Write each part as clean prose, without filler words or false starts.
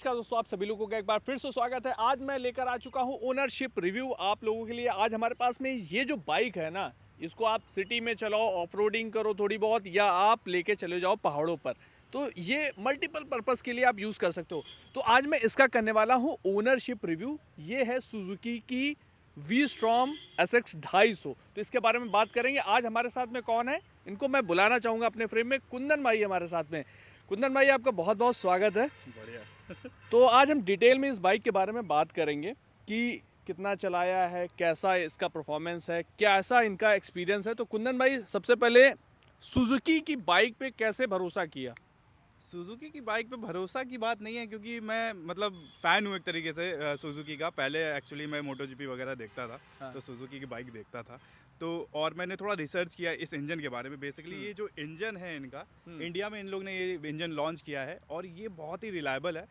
नमस्कार दोस्तों, आप सभी लोगों का एक बार फिर से स्वागत है। आज मैं लेकर आ चुका हूं ओनरशिप रिव्यू आप लोगों के लिए। आज हमारे पास में ये जो बाइक है ना, इसको आप सिटी में चलाओ, ऑफ रोडिंग करो थोड़ी बहुत, या आप लेके चले जाओ पहाड़ों पर, तो ये मल्टीपल पर्पस के लिए आप यूज़ कर सकते हो। तो आज मैं इसका करने वाला हूँ ओनरशिप रिव्यू। ये है सुजुकी की वी स्ट्रॉम SX 250। तो इसके बारे में बात करेंगे। आज हमारे साथ में कौन है, इनको मैं बुलाना चाहूँगा अपने फ्रेम में। कुंदन भाई हमारे साथ में। कुंदन भाई, आपका बहुत बहुत स्वागत है। बढ़िया। तो आज हम डिटेल में इस बाइक के बारे में बात करेंगे कि कितना चलाया है, कैसा इसका परफॉर्मेंस है, कैसा इनका एक्सपीरियंस है। तो कुंदन भाई, सबसे पहले सुजुकी की बाइक पे कैसे भरोसा किया? सुजुकी की बाइक पे भरोसा की बात नहीं है, क्योंकि मैं मतलब फ़ैन हूँ एक तरीके से सुजुकी का। पहले एक्चुअली मैं मोटोजीपी वगैरह देखता था, हाँ। तो सुजुकी की बाइक देखता था। तो और मैंने थोड़ा रिसर्च किया इस इंजन के बारे में। बेसिकली ये जो इंजन है इनका, इंडिया में इन लोग ने ये इंजन लॉन्च किया है और ये बहुत ही रिलायबल है।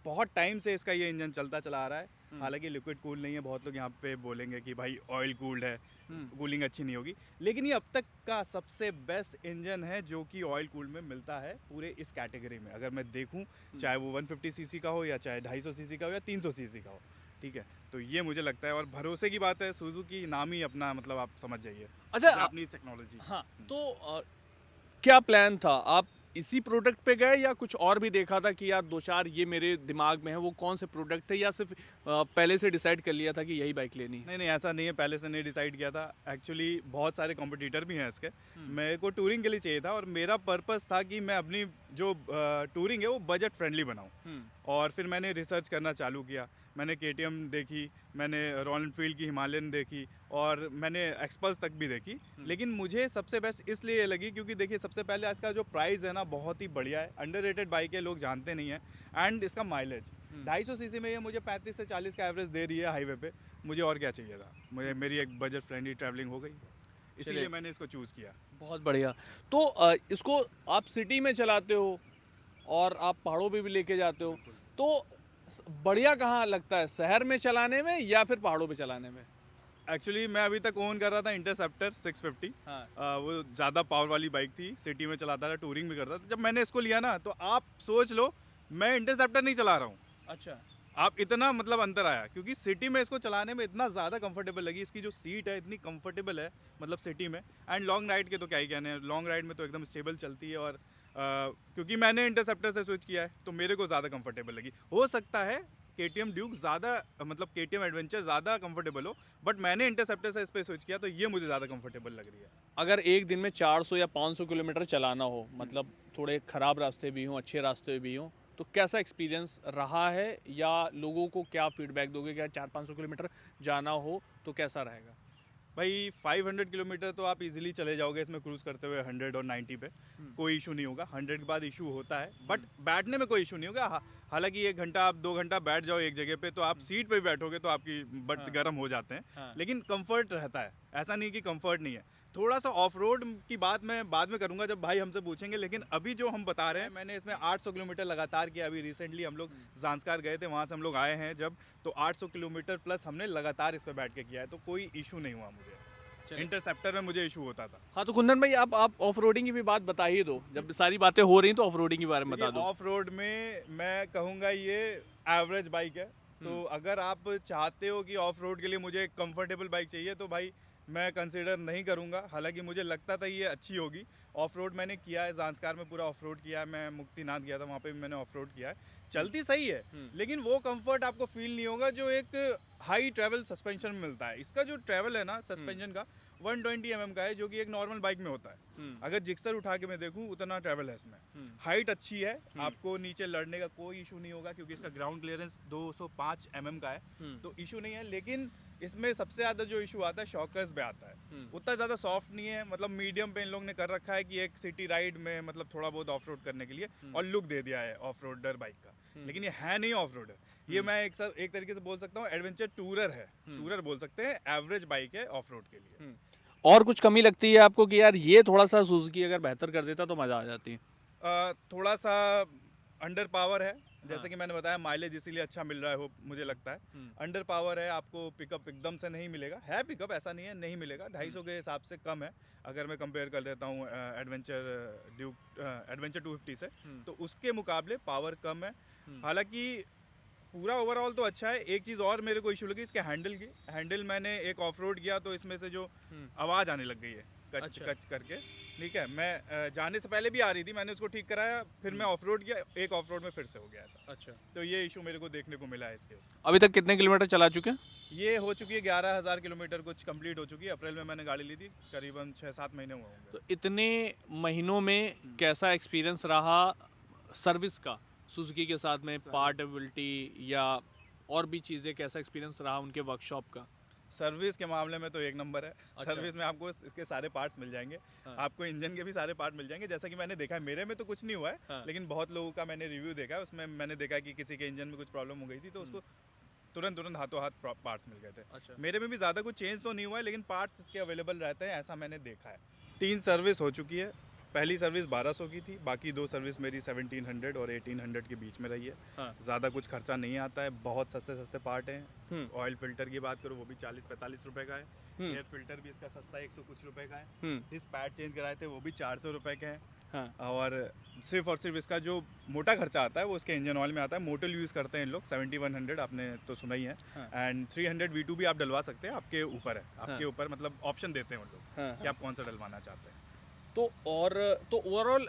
बहुत टाइम से इसका ये इंजन चलता चला आ रहा है। हालांकि लिक्विड कूल नहीं है, बहुत लोग यहाँ पे बोलेंगे कि भाई ऑयल कूल्ड है, कूलिंग अच्छी नहीं होगी, लेकिन ये अब तक का सबसे बेस्ट इंजन है जो कि ऑयल कूल्ड में मिलता है पूरे इस कैटेगरी में। अगर मैं देखूं, चाहे वो 150 सीसी का हो या चाहे 250 सीसी का हो या 300 सीसी का हो, ठीक है, तो ये मुझे लगता है। और भरोसे की बात है, सुजुकी नाम ही अपना, मतलब आप समझ जाइए, अच्छा। Japanese technology. हाँ, तो क्या प्लान था? आप इसी प्रोडक्ट पे गए या कुछ और भी देखा था कि यार दो चार ये मेरे दिमाग में है, वो कौन से प्रोडक्ट थे, या सिर्फ पहले से डिसाइड कर लिया था कि यही बाइक लेनी है? नहीं नहीं, ऐसा नहीं है, पहले से नहीं डिसाइड किया था। एक्चुअली बहुत सारे कॉम्पिटिटर भी हैं इसके। मेरे को टूरिंग के लिए चाहिए था और मेरा पर्पस था कि मैं अपनी जो टूरिंग है वो बजट फ्रेंडली बनाऊं। और फिर मैंने रिसर्च करना चालू किया। मैंने KTM देखी, मैंने रॉयल एनफील्ड की हिमालयन देखी और मैंने एक्सपल्स तक भी देखी। लेकिन मुझे सबसे बेस्ट इसलिए लगी क्योंकि देखिए, सबसे पहले आज का जो प्राइस है ना, बहुत ही बढ़िया है। अंडररेटेड बाइक है, लोग जानते नहीं हैं। एंड इसका माइलेज 250 सीसी में ये मुझे 35 से 40 का एवरेज दे रही है हाईवे पे। मुझे और क्या चाहिए था? मुझे मेरी एक बजट फ्रेंडली ट्रैवलिंग हो गई, इसीलिए मैंने इसको चूज़ किया। बहुत बढ़िया। तो इसको आप सिटी में चलाते हो और आप पहाड़ों पे भी लेके जाते हो, बिल्कुल। तो बढ़िया कहाँ लगता है, शहर में चलाने में या फिर पहाड़ों पे चलाने में? एक्चुअली मैं अभी तक ओन कर रहा था इंटरसेप्टर 650। हाँ। वो ज़्यादा पावर वाली बाइक थी, सिटी में चलाता था, टूरिंग भी करता था। जब मैंने इसको लिया ना, तो आप सोच लो, मैं इंटरसेप्टर नहीं चला रहा हूँ। अच्छा। आप इतना मतलब अंतर आया, क्योंकि सिटी में इसको चलाने में इतना ज़्यादा कंफर्टेबल लगी। इसकी जो सीट है इतनी कंफर्टेबल है, मतलब सिटी में। एंड लॉन्ग राइड के तो क्या ही कहने हैं, लॉन्ग राइड में तो एकदम स्टेबल चलती है। और क्योंकि मैंने इंटरसेप्टर से स्विच किया है, तो मेरे को ज़्यादा कंफर्टेबल लगी। हो सकता है KTM ड्यूक ज़्यादा, मतलब KTM एडवेंचर ज़्यादा कंफर्टेबल हो, बट मैंने इंटरसेप्टर से इस पर स्विच किया, तो ये मुझे ज़्यादा कंफर्टेबल लग रही है। अगर एक दिन में 400 या 500 किलोमीटर चलाना हो, मतलब थोड़े ख़राब रास्ते भी हों, अच्छे रास्ते भी हों, तो कैसा एक्सपीरियंस रहा है, या लोगों को क्या फीडबैक दोगे? क्या 400-500 किलोमीटर जाना हो तो कैसा रहेगा? भाई 500 किलोमीटर तो आप इजीली चले जाओगे इसमें क्रूज़ करते हुए, 100 और 90 पे कोई इशू नहीं होगा। 100 के बाद इशू होता है, बट बैठने में कोई इशू नहीं होगा। हालांकि 1 घंटा आप 2 घंटा बैठ जाओ एक जगह पे, तो आप सीट पे भी बैठोगे तो आपकी बट हाँ। गर्म हो जाते हैं। हाँ। लेकिन कंफर्ट रहता है, ऐसा नहीं कि कंफर्ट नहीं है। थोड़ा सा ऑफ रोड की बात मैं बाद में करूंगा जब भाई हमसे पूछेंगे, लेकिन अभी जो हम बता रहे हैं, मैंने इसमें 800 किलोमीटर लगातार किया। अभी रिसेंटली हम लोग जांस्कार गए थे, वहाँ से हम लोग आए हैं जब, तो 800 किलोमीटर प्लस हमने लगातार इस पर बैठ के किया है, तो कोई इशू नहीं हुआ मुझे। इंटरसेप्टर में मुझे इशू होता था। हाँ, तो कुंदन भाई, आप ऑफ रोडिंग की भी बात बता ही दो। जब सारी बातें हो रही तो ऑफ रोडिंग के बारे में बता दो। ऑफ रोड में मैं कहूँगा ये एवरेज बाइक है। तो अगर आप चाहते हो कि ऑफ रोड के लिए मुझे एक कंफर्टेबल बाइक चाहिए, तो भाई मैं कंसिडर नहीं करूँगा। हालांकि मुझे लगता था ये अच्छी होगी। ऑफ रोड मैंने किया है, जांस्कार में पूरा ऑफ रोड किया है, मैं मुक्तिनाथ गया था, वहाँ पे भी मैंने ऑफ रोड किया है। चलती सही है, लेकिन वो कंफर्ट आपको फील नहीं होगा जो एक हाई ट्रैवल सस्पेंशन में मिलता है। इसका जो ट्रैवल है ना सस्पेंशन का, 120 mm का है, जो कि एक नॉर्मल बाइक में होता है। अगर जिक्सर उठा के मैं देखूं, उतना ट्रैवल है इसमें। हाइट अच्छी है, आपको नीचे लड़ने का कोई इशू नहीं होगा, क्योंकि इसका ग्राउंड क्लियरेंस 205 mm का है, तो इशू नहीं है। लेकिन इसमें सबसे ज़्यादा जो इशू आता है शॉकर्स पे आता है। उतना ज़्यादा सॉफ्ट नहीं है, मतलब मीडियम पे इन लोग ने कर रखा है कि एक सिटी राइड में मतलब थोड़ा बहुत ऑफ रोड करने के लिए, और लुक दे दिया है ऑफ रोडर बाइक का। लेकिन ये है नहीं ऑफ रोडर, ये मैं एक तरीके से बोल सकता हूँ एडवेंचर टूरर है। टूरर बोल सकते हैं, एवरेज बाइक है ऑफ रोड के लिए। और कुछ कमी लगती है आपको कि यार ये थोड़ा सा सुजुकी अगर बेहतर कर देता तो मज़ा आ जाती? थोड़ा सा अंडर पावर है, जैसे कि मैंने बताया, माइलेज इसीलिए अच्छा मिल रहा है, वो मुझे लगता है। अंडर पावर है, आपको पिकअप एकदम से नहीं मिलेगा। है पिकअप, ऐसा नहीं है नहीं मिलेगा, 250 के हिसाब से कम है। अगर मैं कंपेयर कर देता हूँ एडवेंचर 250 से, तो उसके मुकाबले पावर कम है। हालांकि पूरा ओवरऑल तो अच्छा है। एक चीज़ और मेरे को इशू लगी इसके हैंडल की। हैंडल मैंने एक ऑफ रोड किया तो इसमें से जो आवाज़ आने लग गई है कच अच्छा। कच करके, ठीक है। मैं जाने से पहले भी आ रही थी, मैंने उसको ठीक कराया, फिर मैं ऑफ रोड किया, एक ऑफ रोड में फिर से हो गया ऐसा। अच्छा, तो ये इशू मेरे को देखने को मिला है इसके उसमें। अभी तक कितने किलोमीटर चला चुके हैं? ये हो चुकी है 11,000 किलोमीटर कुछ कंप्लीट हो चुकी है। अप्रैल में मैंने गाड़ी ली थी, करीबन 6-7 महीने हुए होंगे। तो इतने महीनों में कैसा एक्सपीरियंस रहा सर्विस का सुजुकी के साथ में, पार्ट अवेलेबिलिटी या और भी चीज़ें, कैसा एक्सपीरियंस रहा उनके वर्कशॉप का? सर्विस के मामले में तो एक नंबर है। अच्छा। सर्विस में आपको इसके सारे पार्ट्स मिल जाएंगे। हाँ। आपको इंजन के भी सारे पार्ट मिल जाएंगे। जैसा कि मैंने देखा है, मेरे में तो कुछ नहीं हुआ है, हाँ। लेकिन बहुत लोगों का मैंने रिव्यू देखा है, उसमें मैंने देखा कि किसी के इंजन में कुछ प्रॉब्लम हो गई थी तो उसको तुरंत हाथों हाथ पार्ट्स मिल गए थे। अच्छा। मेरे में भी ज़्यादा कुछ चेंज तो नहीं हुआ है, लेकिन पार्ट्स इसके अवेलेबल रहते हैं, ऐसा मैंने देखा है। 3 सर्विस हो चुकी है। पहली सर्विस 1200 की थी, बाकी 2 सर्विस मेरी 1700 और 1800 के बीच में रही है। हाँ। ज़्यादा कुछ खर्चा नहीं आता है, बहुत सस्ते पार्ट हैं। ऑयल फिल्टर की बात करो, वो भी 40-45 रुपए का है। एयर फिल्टर भी इसका सस्ता है, 100 कुछ रुपए का है। इस पैड चेंज कराए थे, वो भी 400 रुपए के हैं। हाँ। और सिर्फ इसका जो मोटा खर्चा आता है वो इसके इंजन ऑयल में आता है। मोटल यूज़ करते हैं इन लोग, 7100 आपने तो सुना ही है। एंड 300 V2 भी आप डलवा सकते हैं, आपके ऊपर है, आपके ऊपर मतलब ऑप्शन देते हैं उन लोग कि आप कौन सा डलवाना चाहते हैं। तो ओवरऑल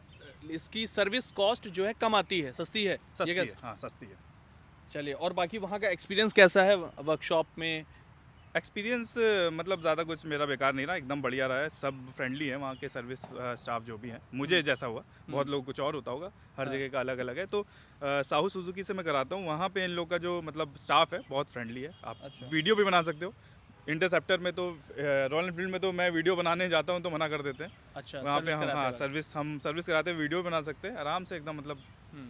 इसकी सर्विस कॉस्ट जो है कम आती है, सस्ती है? सस्ती है, हाँ सस्ती है। चलिए, और बाकी वहाँ का एक्सपीरियंस कैसा है वर्कशॉप में? एक्सपीरियंस मतलब ज़्यादा कुछ मेरा बेकार नहीं रहा, एकदम बढ़िया रहा है। सब फ्रेंडली है वहाँ के सर्विस स्टाफ जो भी हैं। मुझे जैसा हुआ, बहुत लोग कुछ और होता होगा, हर जगह का अलग अलग है। तो साहू सुजुकी से मैं कराता हूँ, वहाँ पे इन लोग का जो मतलब स्टाफ है बहुत फ्रेंडली है। आप अच्छा। वीडियो भी बना सकते हो। इंटरसेप्टर में तो रॉयल एनफील्ड में तो मैं वीडियो बनाने जाता हूँ तो मना कर देते हैं। अच्छा, वहाँ पे हम सर्विस कराते हैं, वीडियो बना सकते हैं आराम से, एकदम मतलब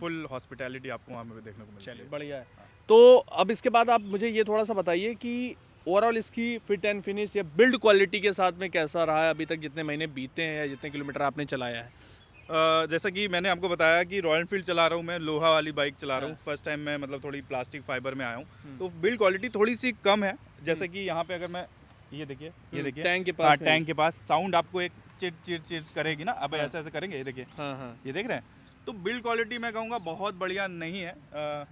फुल हॉस्पिटैलिटी आपको वहाँ पे देखने को मिलती है। चलिए, बढ़िया है। तो अब इसके बाद आप मुझे ये थोड़ा सा बताइए कि ओवरऑल इसकी फिट एंड फिनिश या बिल्ड क्वालिटी के साथ में कैसा रहा है अभी तक, जितने महीने बीते हैं या जितने किलोमीटर आपने चलाया है? जैसा कि मैंने आपको बताया कि रॉयल एनफील्ड चला रहा हूँ मैं, लोहा वाली बाइक चला रहा हूँ। फर्स्ट टाइम मैं मतलब थोड़ी प्लास्टिक फाइबर में आया हूँ, तो बिल्ड क्वालिटी थोड़ी सी कम है। जैसे कि यहाँ पे अगर मैं ये देखिए टैंक के पास, हाँ टैंक के पास साउंड आपको एक चिट करेगी ना, अब ऐसे ऐसे करेंगे, ये देखिए, हाँ। ये देख रहे हैं। तो बिल्ड क्वालिटी मैं कहूँगा बहुत बढ़िया नहीं है।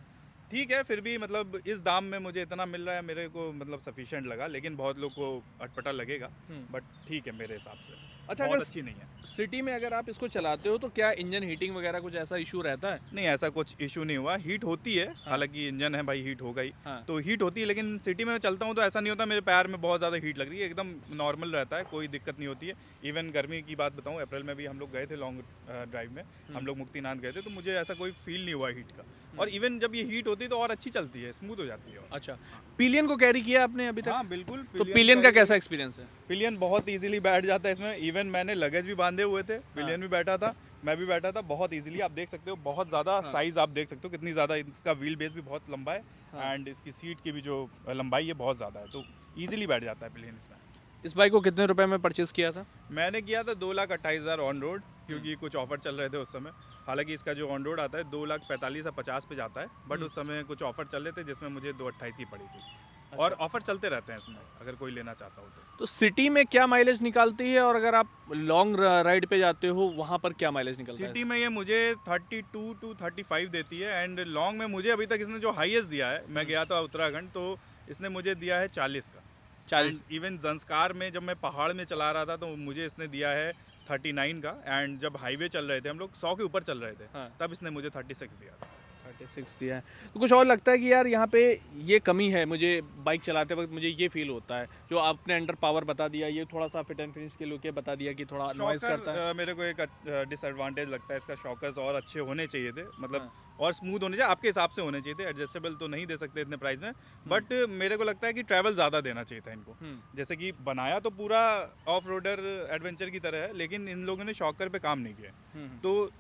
ठीक है, फिर भी मतलब इस दाम में मुझे इतना मिल रहा है, मेरे को मतलब सफिशिएंट लगा, लेकिन बहुत लोग को अटपटा लगेगा, बट ठीक है मेरे हिसाब से। अच्छा, बहुत अगर अच्छी नहीं है। सिटी में अगर आप इसको चलाते हो तो क्या इंजन हीटिंग वगैरह कुछ ऐसा इशू रहता है? नहीं, ऐसा कुछ इशू नहीं हुआ। हीट होती है, हालांकि इंजन है भाई, हीट होगा ही। हाँ। तो हीट होती है, लेकिन सिटी में चलता हूँ तो ऐसा नहीं होता मेरे पैर में बहुत ज़्यादा हीट लग रही है, एकदम नॉर्मल रहता है, कोई दिक्कत नहीं होती है। इवन गर्मी की बात बताऊँ, अप्रैल में भी हम लोग गए थे लॉन्ग ड्राइव में, हम लोग मुक्तिनाथ गए थे, तो मुझे ऐसा कोई फील नहीं हुआ हीट का। और इवन जब ये हीट होती है तो और अच्छी चलती है, स्मूथ हो जाती है। अच्छा, पिलियन को कैरी किया आपने अभी तक? हाँ बिल्कुल। तो पिलियन का कैसा एक्सपीरियंस है? पिलियन बहुत इजीली बैठ जाता है इसमें। इवन मैंने लगेज भी बांधे हुए थे, पिलियन भी बैठा था, मैं भी बैठा था, बहुत इजीली आप देख सकते हो। बहुत ज़्यादा साइज़ आप देख सकते हो कितनी ज़्यादा, इसका व्हील बेस भी बहुत लंबा है एंड इसकी सीट की भी जो लंबाई है बहुत ज़्यादा है, तो ईजिली बैठ जाता है पिलियन इसमें। इस बाइक को कितने रुपए में परचेज किया था? मैंने किया था 2,28,000 ऑन रोड, क्योंकि कुछ ऑफर चल रहे थे उस समय। हालांकि इसका जो ऑन रोड आता है 2,45,000 या 50 पे जाता है, बट उस समय कुछ ऑफर चल रहे थे जिसमें मुझे 2,28,000 की पड़ी थी। अच्छा। और ऑफर चलते रहते हैं इसमें, अगर कोई लेना चाहता हो तो। सिटी में क्या माइलेज निकालती है, और अगर आप लॉन्ग राइड पे जाते हो वहाँ पर क्या माइलेज निकलता है? सिटी में ये मुझे 32 to 35 देती है, एंड लॉन्ग में मुझे अभी तक इसने जो हाईएस्ट दिया है, मैं गया था उत्तराखंड तो इसने मुझे दिया है 40 का। 40? इवन जंस्कार में जब मैं पहाड़ में चला रहा था तो मुझे इसने दिया है 39 का, एंड जब हाईवे चल रहे थे हम लोग 100 के ऊपर चल रहे थे, तब इसने मुझे 36 दिया था। 36 दिया है। तो कुछ और लगता है कि यार यहाँ पे ये कमी है, मुझे बाइक चलाते वक्त मुझे ये फील होता है, जो आपने अंडर पावर बता दिया, ये थोड़ा सा फिट एंड फिनिश के लुक बता दिया कि थोड़ा नॉइज करता है। मेरे को एक डिसएडवांटेज लगता है इसका, शॉकर्स और अच्छे होने चाहिए थे, मतलब और स्मूथ होने चाहिए, आपके हिसाब से होने चाहिए थे। एडजस्टेबल तो नहीं दे सकते इतने प्राइस में, बट मेरे को लगता है कि ट्रैवल ज़्यादा देना चाहिए था इनको। जैसे कि बनाया तो पूरा ऑफ रोडर एडवेंचर की तरह है, लेकिन इन लोगों ने शॉकर पे काम नहीं किया। तो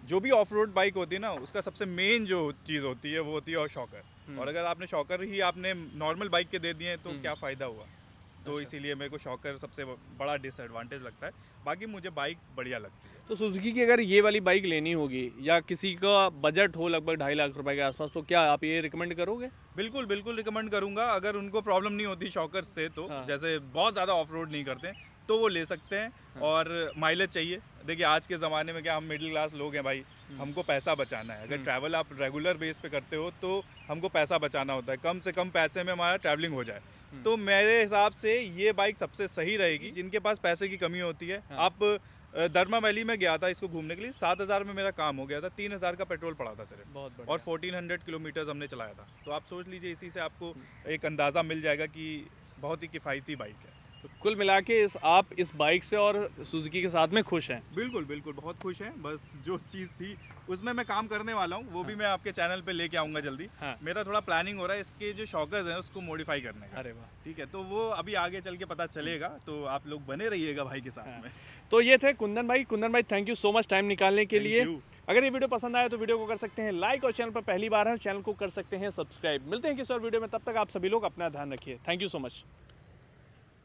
जो भी ऑफ रोड बाइक होती है ना, उसका सबसे मेन जो चीज़ होती है वो होती है और शॉकर। और अगर आपने शॉकर ही आपने नॉर्मल बाइक के दे दिए तो क्या फ़ायदा हुआ। तो इसीलिए मेरे को शॉकर सबसे बड़ा डिसएडवांटेज लगता है, बाकी मुझे बाइक बढ़िया लगती है। तो सुजुकी की अगर ये वाली बाइक लेनी होगी या किसी का बजट हो लगभग 2.5 लाख रुपए के आसपास, तो क्या आप ये रिकमेंड करोगे? बिल्कुल बिल्कुल रिकमेंड करूंगा, अगर उनको प्रॉब्लम नहीं होती शॉकर से तो। जैसे बहुत ज़्यादा ऑफ रोड नहीं करते, तो वो ले सकते हैं। और माइलेज चाहिए, देखिए आज के ज़माने में क्या, हम मिडिल क्लास लोग हैं भाई, हमको पैसा बचाना है। अगर ट्रैवल आप रेगुलर बेस पे करते हो तो हमको पैसा बचाना होता है, कम से कम पैसे में हमारा ट्रैवलिंग हो जाए। तो मेरे हिसाब से ये बाइक सबसे सही रहेगी। जिनके पास पैसे की कमी होती है, आप दरमा वैली में गया था इसको घूमने के लिए, 7,000 में मेरा काम हो गया था, 3,000 का पेट्रोल पड़ा था सिर्फ, बहुत बढ़िया। और 1400 किलोमीटर्स हमने चलाया था। तो आप सोच लीजिए, इसी से आपको एक अंदाज़ा मिल जाएगा कि बहुत ही किफ़ायती बाइक है। तो कुल मिला के आप इस बाइक से और सुजुकी के साथ में खुश हैं? बिल्कुल बिल्कुल, बहुत खुश हैं। बस जो चीज़ थी उसमें मैं काम करने वाला हूँ, वो भी मैं आपके चैनल पे लेके आऊँगा जल्दी। हाँ। मेरा थोड़ा प्लानिंग हो रहा है इसके जो शॉकर्स हैं उसको मॉडिफाई करने का। अरे वाह। ठीक है, तो वो अभी आगे चल के पता चलेगा, तो आप लोग बने रहिएगा भाई के साथ में। तो ये थे कुंदन भाई, thank you so much time निकालने के Thank लिए। you. अगर ये वीडियो पसंद आया तो वीडियो को कर सकते हैं लाइक, और चैनल पर पहली बार है चैनल को कर सकते हैं सब्सक्राइब। मिलते हैं किसी और वीडियो में, तब तक आप सभी लोग अपना ध्यान रखिए। Thank you so much.